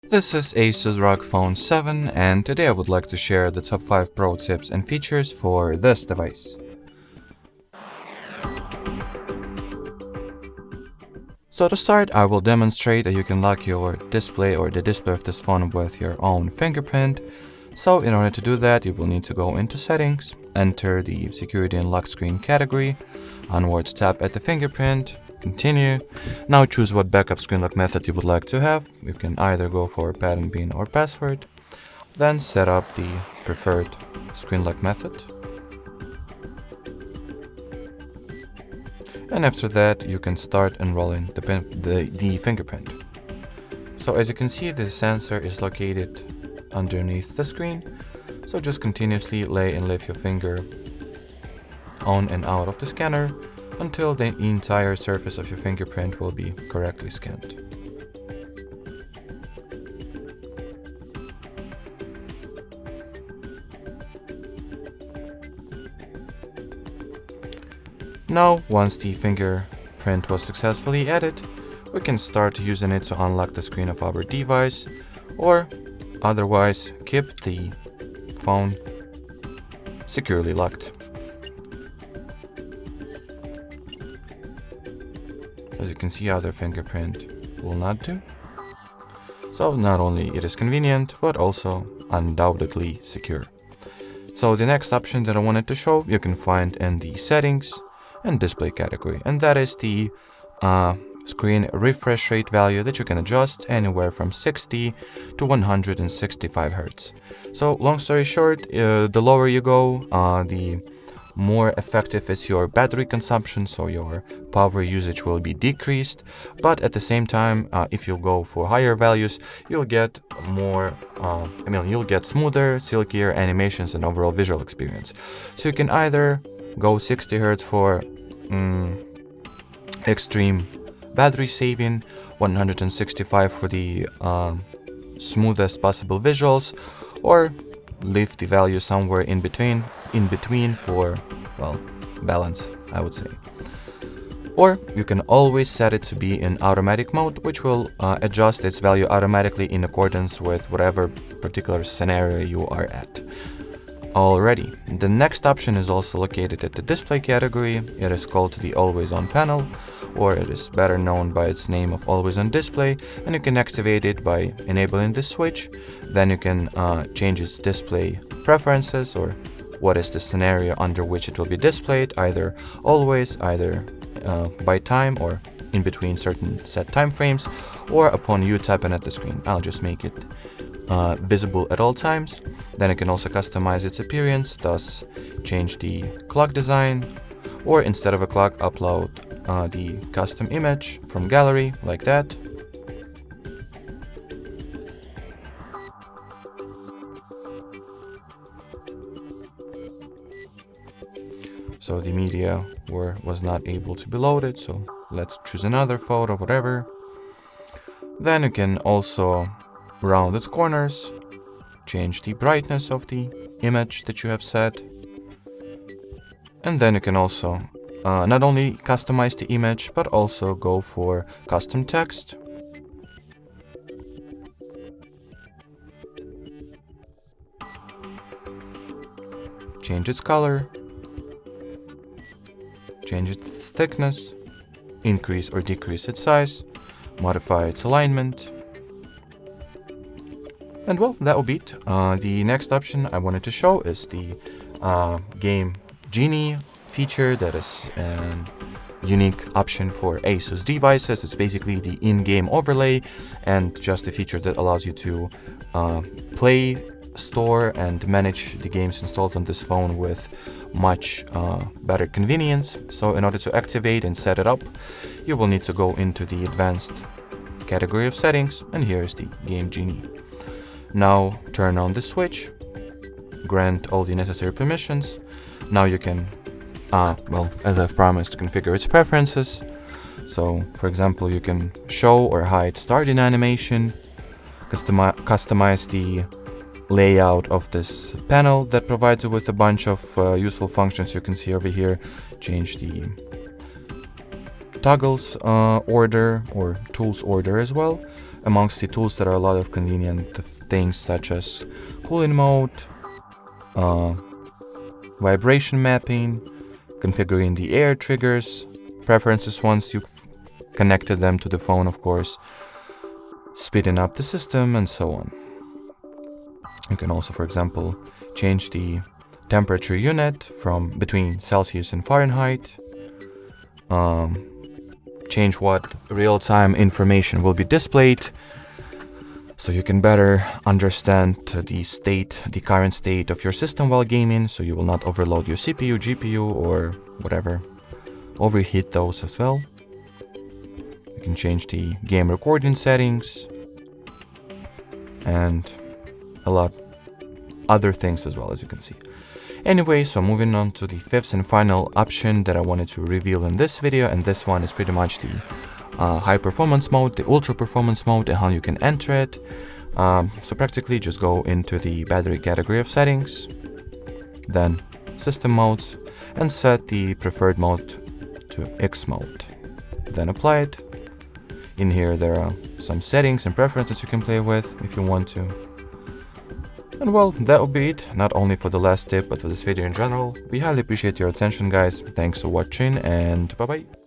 This is ASUS ROG Phone 7, and today I would like to share the top 5 pro tips and features for this device. So to start, I will demonstrate that you can lock your display or the display of this phone with your own fingerprint. So in order to do that, you will need to go into Settings, enter the Security and Lock Screen category, onwards tap at the fingerprint, continue. Now choose what backup screen lock method you would like to have. You can either go for pattern pin or password. Then set up the preferred screen lock method. And after that, you can start enrolling the fingerprint. So as you can see, the sensor is located underneath the screen. So just continuously lay and lift your finger on and out of the scanner until the entire surface of your fingerprint will be correctly scanned. Now, once the fingerprint was successfully added, we can start using it to unlock the screen of our device, or otherwise keep the phone securely locked. As you can see, other fingerprint will not do. So not only it is convenient, but also undoubtedly secure. So the next option that I wanted to show, you can find in the settings and display category, and that is the screen refresh rate value that you can adjust anywhere from 60 to 165 Hz. So long story short, the lower you go, the more effective is your battery consumption, so your power usage will be decreased. But at the same time, if you go for higher values, you'll get more, you'll get smoother, silkier animations and overall visual experience. So you can either go 60 Hz for extreme battery saving, 165 for the smoothest possible visuals, or leave the value somewhere in between for, well, balance, I would say. Or you can always set it to be in automatic mode, which will adjust its value automatically in accordance with whatever particular scenario you are at. Alrighty, the next option is also located at the display category. It is called the Always On panel, or it is better known by its name of Always On display, and you can activate it by enabling this switch. Then you can change its display preferences, or what is the scenario under which it will be displayed, either always, either by time or in between certain set time frames, or upon you tapping at the screen. I'll just make it visible at all times. Then you can also customize its appearance, thus change the clock design, or instead of a clock, upload the custom image from gallery like that. So the media was not able to be loaded, so let's choose another photo, whatever. Then you can also round its corners, change the brightness of the image that you have set. And then you can also not only customize the image, but also go for custom text. Change its color, change its thickness, increase or decrease its size, modify its alignment. And well, that will be it. The next option I wanted to show is the game Genie feature. That is a unique option for ASUS devices. It's basically the in-game overlay and just a feature that allows you to play, store, and manage the games installed on this phone with much better convenience. So in order to activate and set it up, you will need to go into the advanced category of settings, and here is the game Genie. Now turn on the switch, grant all the necessary permissions. Now you can, as I've promised, configure its preferences. So for example, you can show or hide starting animation, customize the layout of this panel that provides you with a bunch of useful functions. You can see over here, change the toggles order or tools order as well. amongst the tools there are a lot of convenient things such as cooling mode, vibration mapping, configuring the air triggers, preferences once you've connected them to the phone, of course, speeding up the system, and so on. You can also, for example, change the temperature unit from between Celsius and Fahrenheit, change what real-time information will be displayed, so you can better understand the current state of your system while gaming, so you will not overload your CPU, GPU, or whatever, overheat those as well. You can change the game recording settings and a lot other things as well, as you can see. Anyway, so moving on to the fifth and final option that I wanted to reveal in this video, and this one is pretty much the high performance mode, the ultra performance mode, and how you can enter it. So practically just go into the battery category of settings, then system modes, and set the preferred mode to X mode. Then apply it. In here there are some settings and preferences you can play with if you want to. And well, that would be it, not only for the last tip, but for this video in general. We highly appreciate your attention, guys. Thanks for watching, and bye-bye.